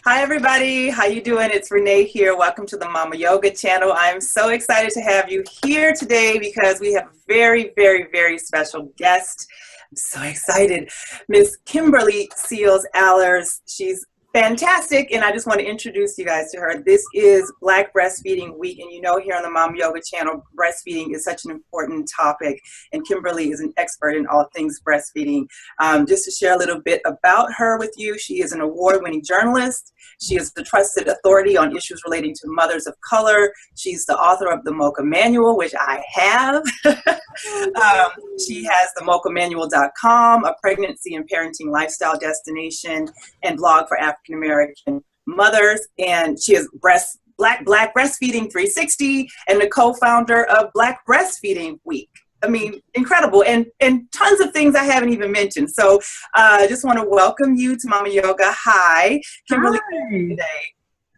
Hi everybody, how you doing? It's Renee here. Welcome to the Mama Yoga channel. I'm so excited to have you here today because we have a very special guest. I'm so excited. Miss Kimberly Seals Allers. She's fantastic, and I just want to introduce you guys to her. This is Black Breastfeeding Week, and you know here on the Mama Yoga channel, breastfeeding is such an important topic, and Kimberly is an expert in all things breastfeeding. Just to share a little bit about her with you, she is an award-winning journalist. She is the trusted authority on issues relating to mothers of color. She's the author of the Mocha Manual, which I have. She has the mochamanual.com, a pregnancy and parenting lifestyle destination and blog for African American mothers. And she is Black Breastfeeding 360 and the co-founder of Black Breastfeeding Week. I mean, incredible, and tons of things I haven't even mentioned. So I just want to welcome you to Mama Yoga. Hi, Kimberly. Hi. Today.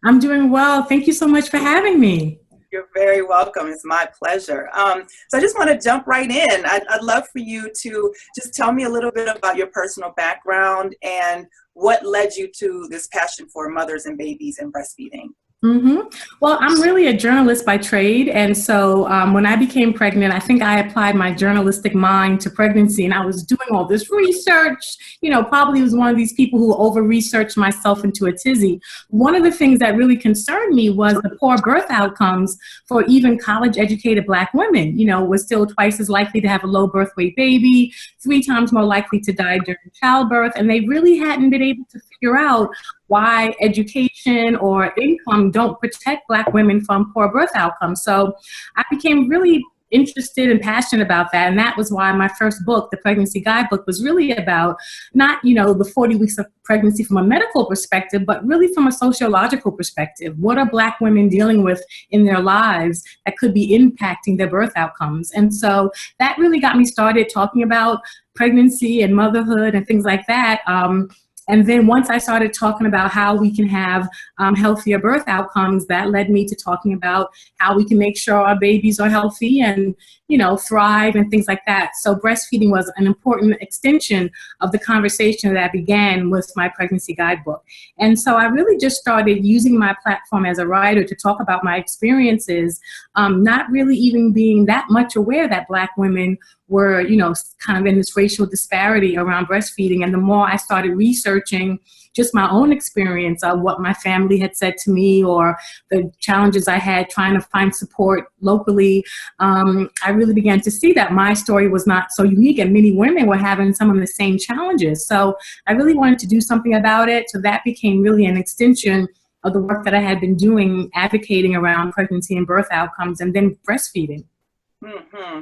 I'm doing well. Thank you so much for having me. You're very welcome. It's my pleasure. So I just want to jump right in. I'd love for you to just tell me a little bit about your personal background and what led you to this passion for mothers and babies and breastfeeding. Well, I'm really a journalist by trade. And so when I became pregnant, I think I applied my journalistic mind to pregnancy, and I was doing all this research, probably was one of these people who over-researched myself into a tizzy. One of the things that really concerned me was the poor birth outcomes for even college-educated Black women. We're still twice as likely to have a low birth weight baby, 3 times more likely to die during childbirth, and they really hadn't been able to figure out why education or income don't protect Black women from poor birth outcomes. So I became really interested and passionate about that. And that was why my first book, the Pregnancy Guidebook, was really about not, the 40 weeks of pregnancy from a medical perspective, but really from a sociological perspective. What are Black women dealing with in their lives that could be impacting their birth outcomes? And so that really got me started talking about pregnancy and motherhood and things like that. And then once I started talking about how we can have healthier birth outcomes, that led me to talking about how we can make sure our babies are healthy and, thrive and things like that. So breastfeeding was an important extension of the conversation that began with my pregnancy guidebook. And so I really just started using my platform as a writer to talk about my experiences, not really even being that much aware that Black women were, kind of in this racial disparity around breastfeeding. And the more I started researching just my own experience of what my family had said to me or the challenges I had trying to find support locally, I really began to see that my story was not so unique and many women were having some of the same challenges. So I really wanted to do something about it. So that became really an extension of the work that I had been doing, advocating around pregnancy and birth outcomes and then breastfeeding. Mm-hmm.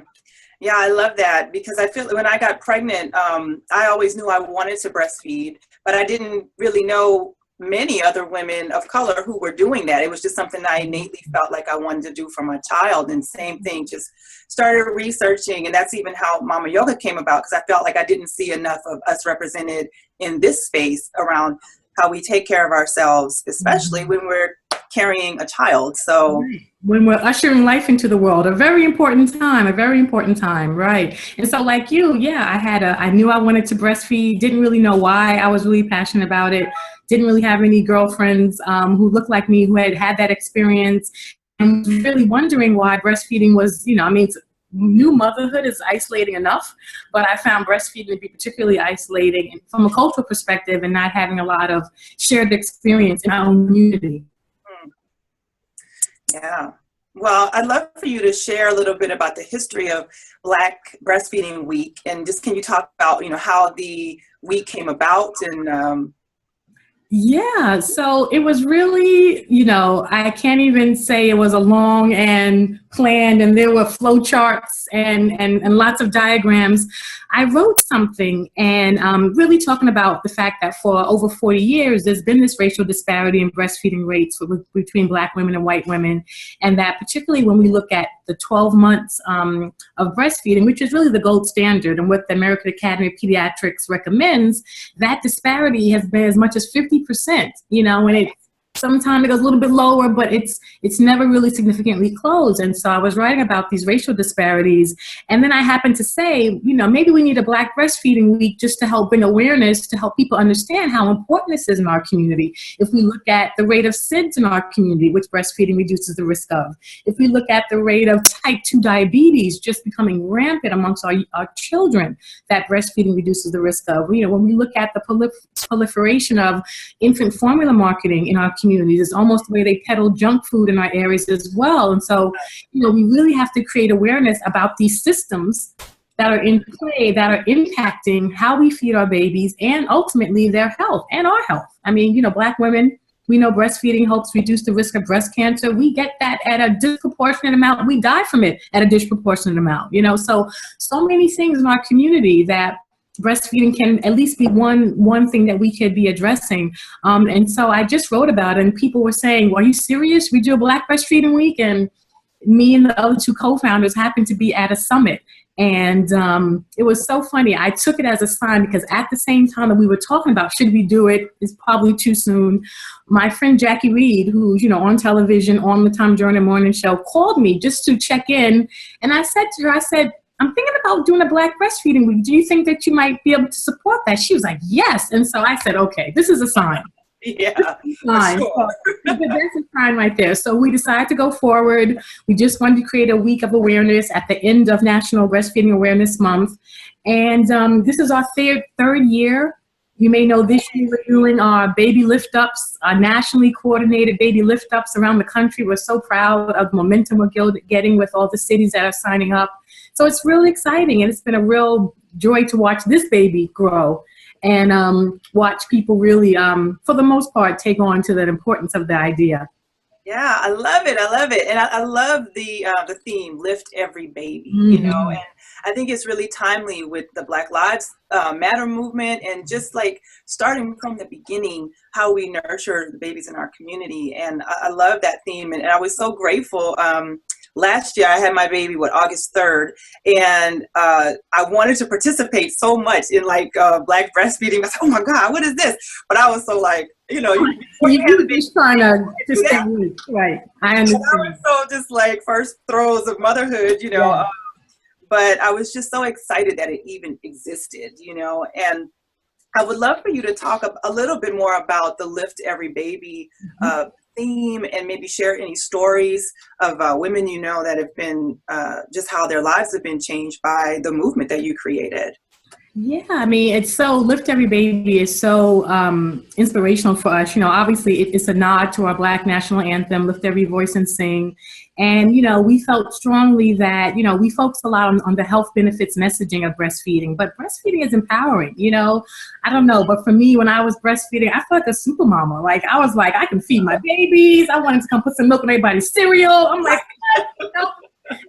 Yeah, I love that because I feel when I got pregnant, I always knew I wanted to breastfeed, but I didn't really know many other women of color who were doing that. It was just something I innately felt like I wanted to do for my child. And same thing, just started researching. And that's even how Mama Yoga came about, because I felt like I didn't see enough of us represented in this space around how we take care of ourselves, especially when we're carrying a child. So when we're ushering life into the world, a very important time, right? And so like you, yeah, I knew I wanted to breastfeed, didn't really know why. I was really passionate about it, didn't really have any girlfriends who looked like me who had that experience, and really wondering why breastfeeding was, new motherhood is isolating enough, but I found breastfeeding to be particularly isolating from a cultural perspective and not having a lot of shared experience in our own community. Yeah. Well, I'd love for you to share a little bit about the history of Black Breastfeeding Week, and just can you talk about, how the week came about and Yeah, so it was really, I can't even say it was a long and planned, and there were flow charts and lots of diagrams. I wrote something and really talking about the fact that for over 40 years, there's been this racial disparity in breastfeeding rates between Black women and white women. And that particularly when we look at the 12 months of breastfeeding, which is really the gold standard and what the American Academy of Pediatrics recommends, that disparity has been as much as 50%, and Sometimes it goes a little bit lower, but it's never really significantly closed. And so I was writing about these racial disparities. And then I happened to say, maybe we need a Black Breastfeeding Week just to help bring awareness, to help people understand how important this is in our community. If we look at the rate of SIDS in our community, which breastfeeding reduces the risk of. If we look at the rate of type 2 diabetes just becoming rampant amongst our children, that breastfeeding reduces the risk of. When we look at the proliferation of infant formula marketing in our communities, it's almost the way they peddle junk food in our areas as well. And so, we really have to create awareness about these systems that are in play, that are impacting how we feed our babies and ultimately their health and our health. I mean, Black women, we know breastfeeding helps reduce the risk of breast cancer. We get that at a disproportionate amount. We die from it at a disproportionate amount, so many things in our community that breastfeeding can at least be one thing that we could be addressing. And so I just wrote about it, and people were saying, well, are you serious? We do a Black Breastfeeding Week? And me and the other two co-founders happened to be at a summit. And it was so funny. I took it as a sign because at the same time that we were talking about, should we do it? It's probably too soon. My friend Jackie Reed, who's, on television, on the Tom Joyner Morning Show, called me just to check in. And I said to her, I'm thinking about doing a Black Breastfeeding Week. Do you think that you might be able to support that? She was like, yes. And so I said, okay, this is a sign. Yeah, for sure. That's a sign right there. So we decided to go forward. We just wanted to create a week of awareness at the end of National Breastfeeding Awareness Month. And this is our third year. You may know this year we're doing our baby lift-ups, our nationally coordinated baby lift-ups around the country. We're so proud of the momentum we're getting with all the cities that are signing up. So it's really exciting, and it's been a real joy to watch this baby grow and watch people really, for the most part, take on to the importance of the idea. Yeah, I love it. I love it. And I love the theme, Lift Every Baby, and I think it's really timely with the Black Lives Matter movement and just like starting from the beginning, how we nurture the babies in our community. And I love that theme. And I was so grateful. Last year, I had my baby, August 3rd, and I wanted to participate so much in Black breastfeeding. I said, oh my God, what is this? But I was so you were just trying to just stay weak, right? I understand. I was so just first throes of motherhood, Yeah. But I was just so excited that it even existed, and I would love for you to talk a little bit more about the Lift Every Baby theme and maybe share any stories of women that have been just how their lives have been changed by the movement that you created. Yeah, I mean, it's so Lift Every Baby is so inspirational for us. Obviously it's a nod to our Black national anthem, Lift Every Voice and Sing. And, we felt strongly that, we focus a lot on the health benefits messaging of breastfeeding, but breastfeeding is empowering, I don't know, but for me, when I was breastfeeding, I felt like a super mama. I was like, I can feed my babies. I wanted to come put some milk in everybody's cereal. I'm like,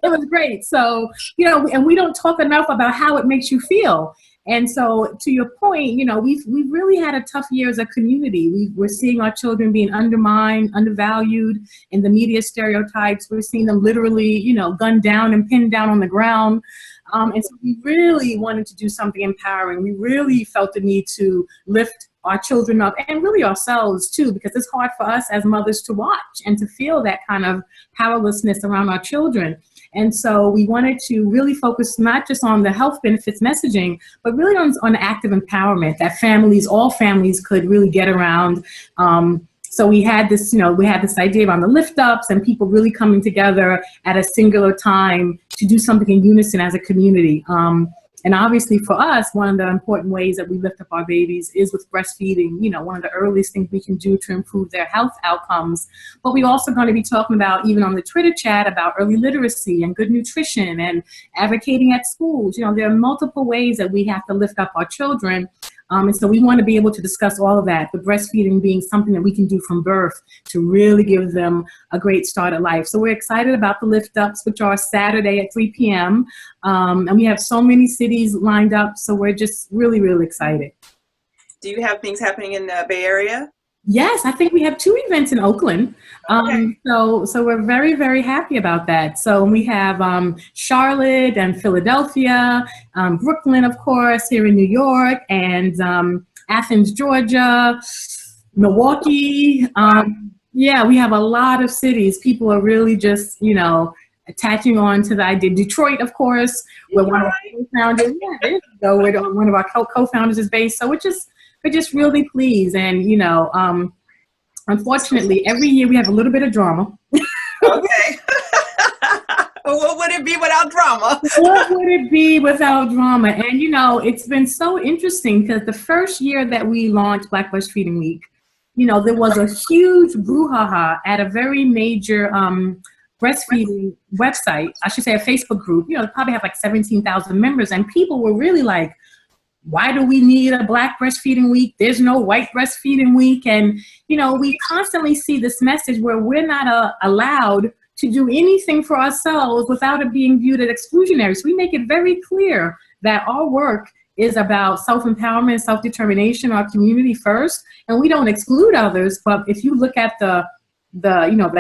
it was great. So, and we don't talk enough about how it makes you feel. And so to your point, we've really had a tough year as a community. We're seeing our children being undermined, undervalued in the media stereotypes. We're seeing them literally, gunned down and pinned down on the ground. And so we really wanted to do something empowering. We really felt the need to lift our children up and really ourselves too, because it's hard for us as mothers to watch and to feel that kind of powerlessness around our children. And so we wanted to really focus not just on the health benefits messaging, but really on active empowerment that all families could really get around. So we had this, idea around the lift ups and people really coming together at a singular time to do something in unison as a community. And obviously for us, one of the important ways that we lift up our babies is with breastfeeding, one of the earliest things we can do to improve their health outcomes. But we're also going to be talking about, even on the Twitter chat, about early literacy and good nutrition and advocating at schools. There are multiple ways that we have to lift up our children. And so we want to be able to discuss all of that, but breastfeeding being something that we can do from birth to really give them a great start at life. So we're excited about the lift ups, which are Saturday at 3 p.m. And we have so many cities lined up. So we're just really, really excited. Do you have things happening in the Bay Area? Yes, I think we have 2 events in Oakland. Okay. So we're very, very happy about that. So we have Charlotte and Philadelphia, Brooklyn, of course, here in New York, and Athens, Georgia, Milwaukee. Yeah, we have a lot of cities. People are really just, attaching on to the idea. Detroit, of course, where one of our co-founders, yeah, there you go, where one of our co-founders is based. So we're just really pleased. And, unfortunately, every year we have a little bit of drama. Okay. What would it be without drama? What would it be without drama? And, it's been so interesting because the first year that we launched Black Breastfeeding Week, there was a huge brouhaha at a very major breastfeeding website, I should say a Facebook group. They probably have like 17,000 members, and people were really like, why do we need a Black Breastfeeding Week? There's no White Breastfeeding Week. And, we constantly see this message where we're not allowed to do anything for ourselves without it being viewed as exclusionary. So we make it very clear that our work is about self-empowerment, self-determination, our community first, and we don't exclude others. But if you look at the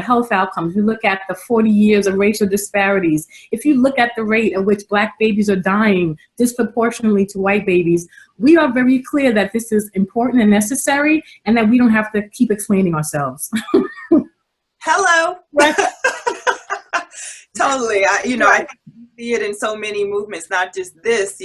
health outcomes, you look at the 40 years of racial disparities, if you look at the rate at which Black babies are dying disproportionately to white babies, we are very clear that this is important and necessary, and that we don't have to keep explaining ourselves. Hello. Totally. I see it in so many movements, not just this,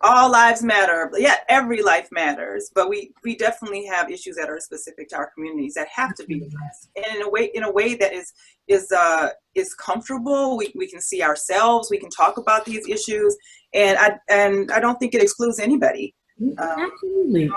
all lives matter. Yeah, every life matters, but we definitely have issues that are specific to our communities that have to be addressed, and in a way that is comfortable. We can see ourselves, we can talk about these issues, and I don't think it excludes anybody. Absolutely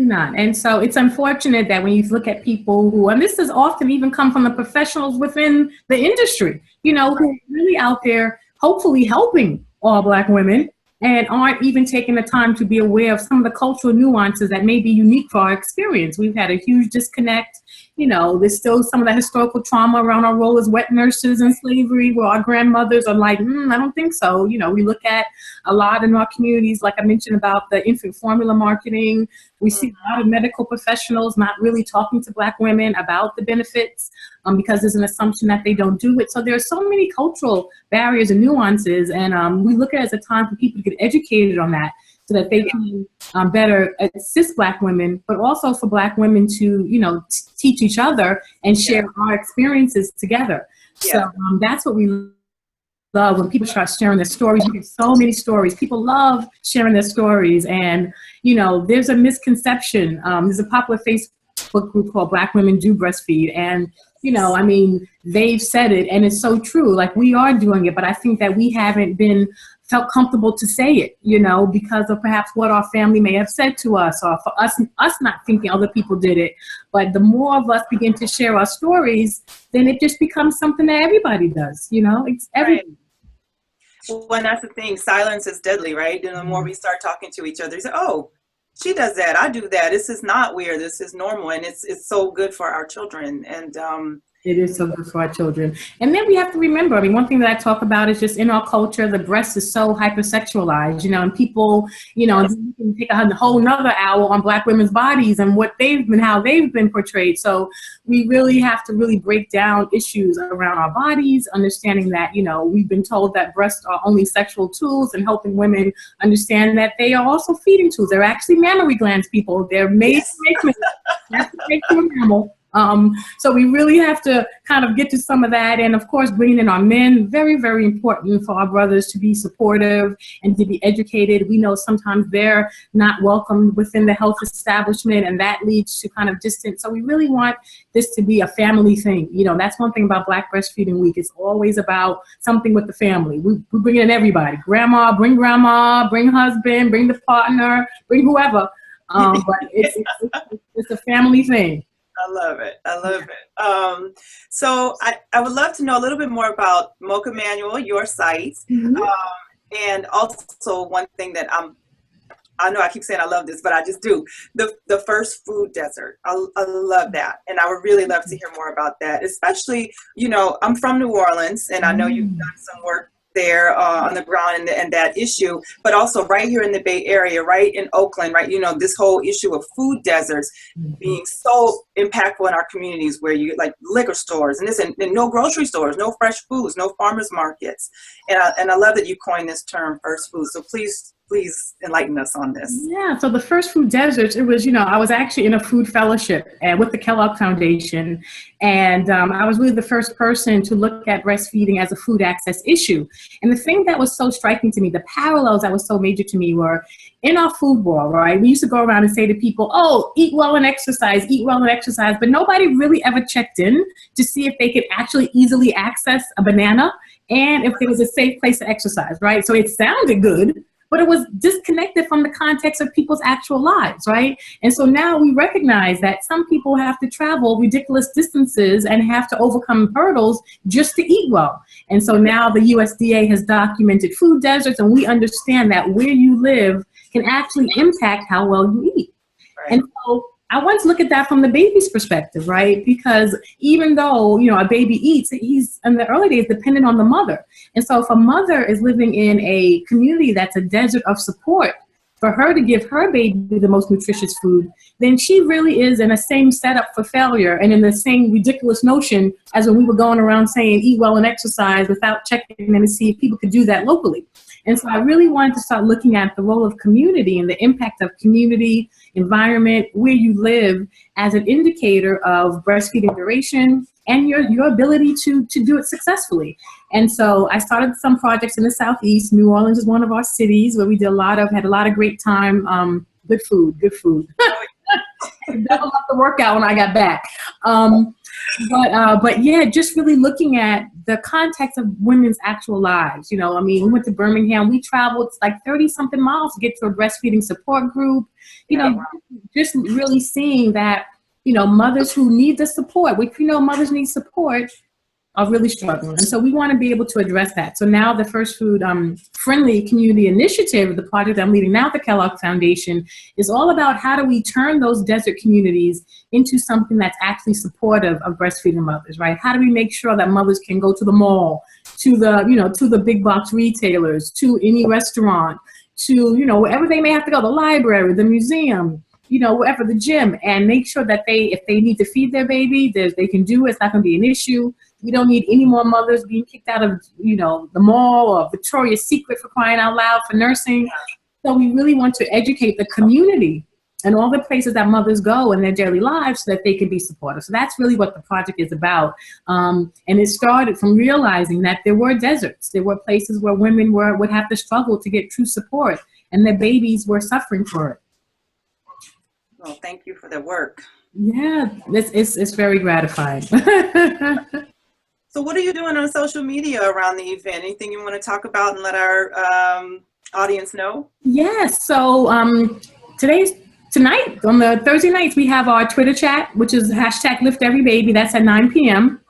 not. And so it's unfortunate that when you look at people who, and this has often even come from the professionals within the industry, who are really out there hopefully helping all Black women, and aren't even taking the time to be aware of some of the cultural nuances that may be unique for our experience. We've had a huge disconnect. There's still some of the historical trauma around our role as wet nurses in slavery, where our grandmothers are like, I don't think so. We look at a lot in our communities, like I mentioned about the infant formula marketing. We see a lot of medical professionals not really talking to Black women about the benefits because there's an assumption that they don't do it. So there are so many cultural barriers and nuances, and we look at it as a time for people to get educated on that, so that they can better assist Black women, but also for Black women to, teach each other and share our experiences together. So that's what we love when people start sharing their stories. We get so many stories. People love sharing their stories. And, there's a misconception. There's a popular Facebook group called Black Women Do Breastfeed. And, they've said it, and it's so true. Like, we are doing it, but I think that we haven't felt comfortable to say it, because of perhaps what our family may have said to us, or for us not thinking other people did it. But the more of us begin to share our stories, then it just becomes something that everybody does, it's everybody. Right. Well, and that's the thing, silence is deadly, right? And the more we start talking to each other, you say, oh, she does that, I do that. This is not weird, this is normal, and it's so good for our children. And it is so good for our children. And then we have to remember, one thing that I talk about is just in our culture, the breast is so hypersexualized, and people, you can take a whole nother hour on Black women's bodies and how they've been portrayed. So we really have to really break down issues around our bodies, understanding that, we've been told that breasts are only sexual tools, and helping women understand that they are also feeding tools. They're actually mammary glands, people. They're made to make a mammal. So we really have to kind of get to some of that. And of course, bringing in our men, very, very important for our brothers to be supportive and to be educated. We know sometimes they're not welcomed within the health establishment, and that leads to kind of distance. So we really want this to be a family thing. That's one thing about Black Breastfeeding Week. It's always about something with the family. We bring in everybody. Grandma, bring husband, bring the partner, bring whoever. But it's a family thing. I love it. So I would love to know a little bit more about Mocha Manual, your site. And also one thing that I know I keep saying I love this, but I just do. The first food desert. I love that. And I would really love to hear more about that, especially, I'm from New Orleans, and I know you've done some work there on the ground and that issue, but also right here in the Bay Area, right in Oakland, right, this whole issue of food deserts being so impactful in our communities, where you like liquor stores and no grocery stores, no fresh foods, no farmers markets. And I love that you coined this term, first food. So please please enlighten us on this. Yeah, so the first food deserts, it was, I was actually in a food fellowship with the Kellogg Foundation, and I was really the first person to look at breastfeeding as a food access issue. And the thing that was so striking to me, the parallels that was so major to me were in our food world, right? We used to go around and say to people, oh, eat well and exercise, but nobody really ever checked in to see if they could actually easily access a banana and if there was a safe place to exercise, right? So it sounded good, but it was disconnected from the context of people's actual lives, right? And so now we recognize that some people have to travel ridiculous distances and have to overcome hurdles just to eat well. And so now the USDA has documented food deserts, and we understand that where you live can actually impact how well you eat. Right. And so I want to look at that from the baby's perspective, right? Because even though, a baby eats, he's in the early days dependent on the mother. And so if a mother is living in a community that's a desert of support, for her to give her baby the most nutritious food, then she really is in the same setup for failure and in the same ridiculous notion as when we were going around saying eat well and exercise without checking in to see if people could do that locally. And so I really wanted to start looking at the role of community and the impact of community, environment, where you live as an indicator of breastfeeding duration and your ability to do it successfully. And so I started some projects in the Southeast. New Orleans is one of our cities where we had a lot of great time. Good food. Doubled up the workout when I got back. But yeah, just really looking at the context of women's actual lives. We went to Birmingham. We traveled like 30 something miles to get to a breastfeeding support group. Just really seeing that, mothers who need the support, which mothers need support, are really struggling. And so we want to be able to address that. So now the First Food Friendly Community Initiative, the project I'm leading now at the Kellogg Foundation, is all about how do we turn those desert communities into something that's actually supportive of breastfeeding mothers, right? How do we make sure that mothers can go to the mall, to the big box retailers, to any restaurant, to, wherever they may have to go, the library, the museum, wherever, the gym, and make sure that if they need to feed their baby, they can do it. It's not going to be an issue. We don't need any more mothers being kicked out of, the mall or Victoria's Secret, for crying out loud, for nursing. So we really want to educate the community and all the places that mothers go in their daily lives so that they can be supportive. So that's really what the project is about. And it started from realizing that there were deserts. There were places where women would have to struggle to get true support, and their babies were suffering for it. Well, thank you for the work. Yeah, it's very gratifying. So what are you doing on social media around the event? Anything you want to talk about and let our audience know? Yes. So tonight, on the Thursday nights, we have our Twitter chat, which is #LiftEveryBaby. That's at 9 p.m.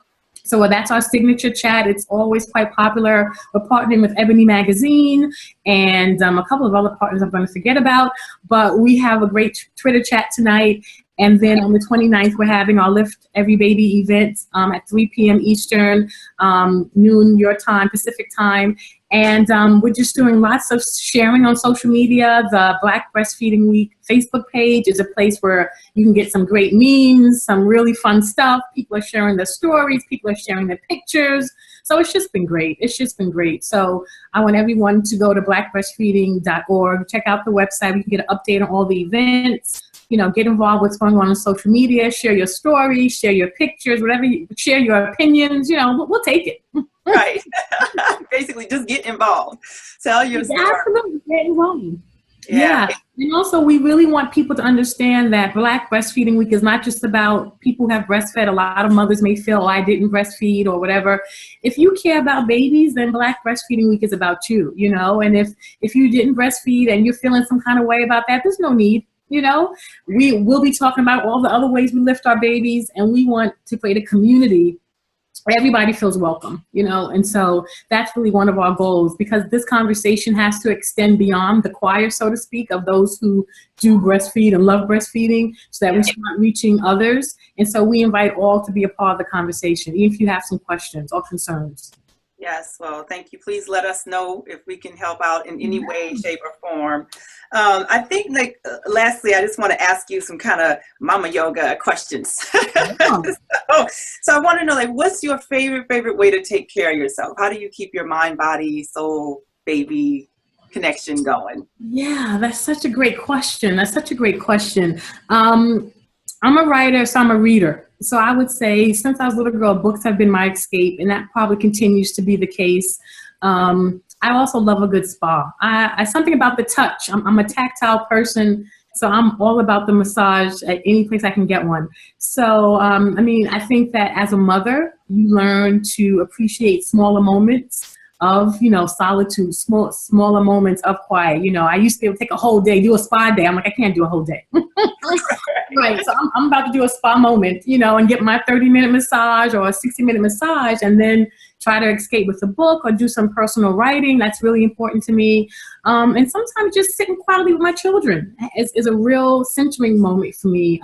So that's our signature chat. It's always quite popular. We're partnering with Ebony Magazine and a couple of other partners I'm going to forget about. But we have a great Twitter chat tonight. And then on the 29th, we're having our Lift Every Baby event at 3 p.m. Eastern, noon your time, Pacific time. And we're just doing lots of sharing on social media. The Black Breastfeeding Week Facebook page is a place where you can get some great memes, some really fun stuff. People are sharing their stories. People are sharing their pictures. So it's just been great. It's just been great. So I want everyone to go to blackbreastfeeding.org, check out the website. We can get an update on all the events. Get involved with what's going on social media, share your stories, share your pictures, share your opinions, we'll take it. Right. Basically, just get involved. Tell your story. Absolutely, get involved. Yeah. And also, we really want people to understand that Black Breastfeeding Week is not just about people who have breastfed. A lot of mothers may feel, I didn't breastfeed or whatever. If you care about babies, then Black Breastfeeding Week is about you, And if you didn't breastfeed and you're feeling some kind of way about that, there's no need. We will be talking about all the other ways we lift our babies, and we want to create a community where everybody feels welcome, and so that's really one of our goals, because this conversation has to extend beyond the choir, so to speak, of those who do breastfeed and love breastfeeding, so that we start reaching others. And so we invite all to be a part of the conversation, even if you have some questions or concerns. Yes, well, thank you. Please let us know if we can help out in any way, shape, or form. I think, lastly, I just want to ask you some kind of mama yoga questions. So I want to know, what's your favorite way to take care of yourself? How do you keep your mind, body, soul, baby connection going? Yeah, that's such a great question. That's such a great question. I'm a writer, so I'm a reader. So I would say since I was a little girl, books have been my escape, and that probably continues to be the case. I also love a good spa. I something about the touch. I'm a tactile person, so I'm all about the massage at any place I can get one. So, I mean, I think that as a mother, you learn to appreciate smaller moments of, solitude, smaller moments of quiet. I used to be able to take a whole day, do a spa day. I'm like, I can't do a whole day. Right. So I'm about to do a spa moment, and get my 30-minute massage or a 60-minute massage, and then try to escape with a book or do some personal writing. That's really important to me. And sometimes just sitting quietly with my children is a real centering moment for me,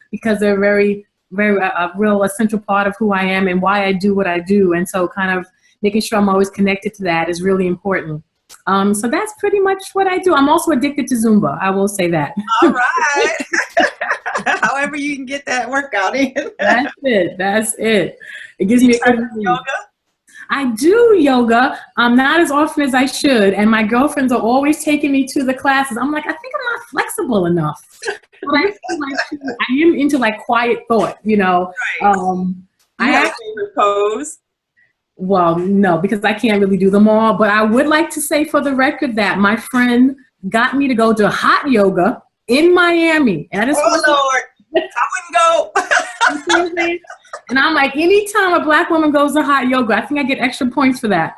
because they're very, very a real essential part of who I am and why I do what I do. And so kind of making sure I'm always connected to that is really important. So that's pretty much what I do. I'm also addicted to Zumba. I will say that. All right. However you can get that workout in. That's it. That's it. It gives me a good yoga. I do yoga, not as often as I should. And my girlfriends are always taking me to the classes. I'm like, I think I'm not flexible enough. But I am into like quiet thought, Right. I have a favorite pose. Well, no, because I can't really do them all. But I would like to say for the record that my friend got me to go to hot yoga in Miami. And I just Lord, I wouldn't go. And I'm like, anytime a Black woman goes to hot yoga, I think I get extra points for that.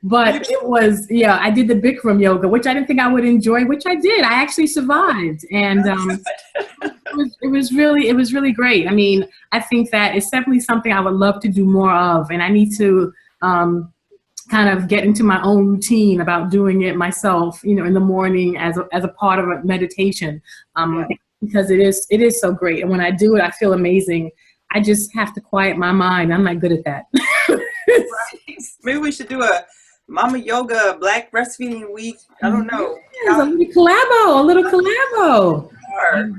But it was, I did the Bikram yoga, which I didn't think I would enjoy, which I did. I actually survived. And it was really great. I mean, I think that it's definitely something I would love to do more of. And I need to kind of get into my own routine about doing it myself, in the morning as a part of a meditation, because it is so great. And when I do it, I feel amazing. I just have to quiet my mind. I'm not good at that. Right. Maybe we should do a Mama Yoga Black Breastfeeding Week. I don't know. Yes, a little collabo.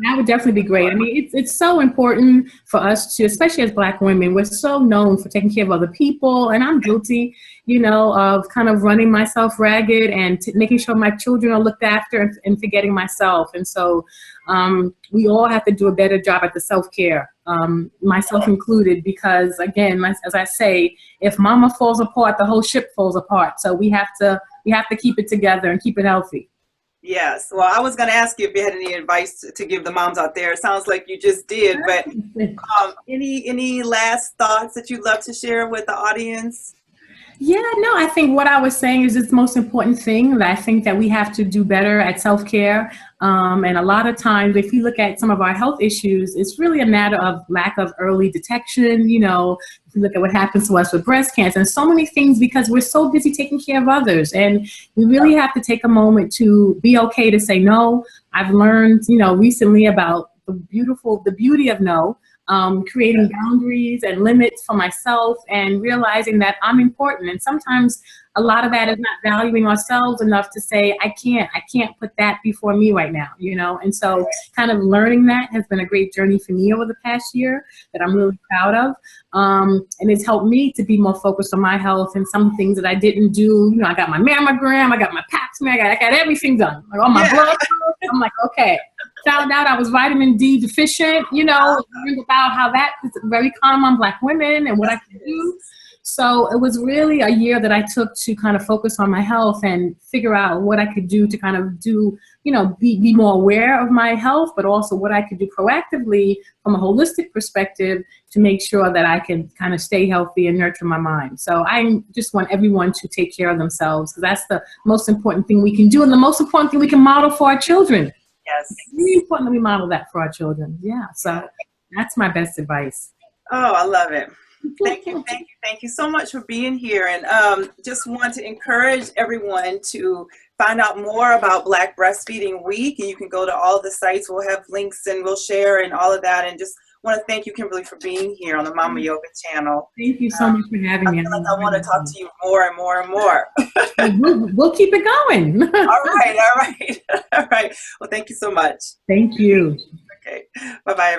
That would definitely be great. I mean, it's so important for us to, especially as Black women, we're so known for taking care of other people. And I'm guilty, of kind of running myself ragged and making sure my children are looked after and forgetting myself. And so we all have to do a better job at the self-care, myself included, because again, as I say, if mama falls apart, the whole ship falls apart. So we have to keep it together and keep it healthy. Yes. Well, I was going to ask you if you had any advice to give the moms out there. It sounds like you just did, but any last thoughts that you'd love to share with the audience? Yeah, no, I think what I was saying is it's the most important thing, that I think that we have to do better at self-care. And a lot of times, if you look at some of our health issues, it's really a matter of lack of early detection. If you look at what happens to us with breast cancer and so many things, because we're so busy taking care of others. And we really have to take a moment to be okay to say no. I've learned, recently about the beauty of no. Creating boundaries and limits for myself and realizing that I'm important. And sometimes a lot of that is not valuing ourselves enough to say, I can't put that before me right now, And so kind of learning that has been a great journey for me over the past year that I'm really proud of. And it's helped me to be more focused on my health and some things that I didn't do. I got my mammogram, I got my pap smear, I got everything done. Like all my blood. I'm like, okay. Found out I was vitamin D deficient, learned about how that is very common on Black women and what I can do. So it was really a year that I took to kind of focus on my health and figure out what I could do to kind of do, be more aware of my health, but also what I could do proactively from a holistic perspective to make sure that I can kind of stay healthy and nurture my mind. So I just want everyone to take care of themselves, because that's the most important thing we can do and the most important thing we can model for our children. Yes. It's really important that we model that for our children. Yeah. So that's my best advice. Oh, I love it. Thank you so much for being here. And just want to encourage everyone to find out more about Black Breastfeeding Week. And you can go to all the sites. We'll have links and we'll share and all of that. And just want to thank you, Kimberly, for being here on the Mama Yoga channel. Thank you so much for having me. I feel like I want to talk to you more and more and more. We'll keep it going. All right. Well, thank you so much. Thank you. Okay. Bye-bye.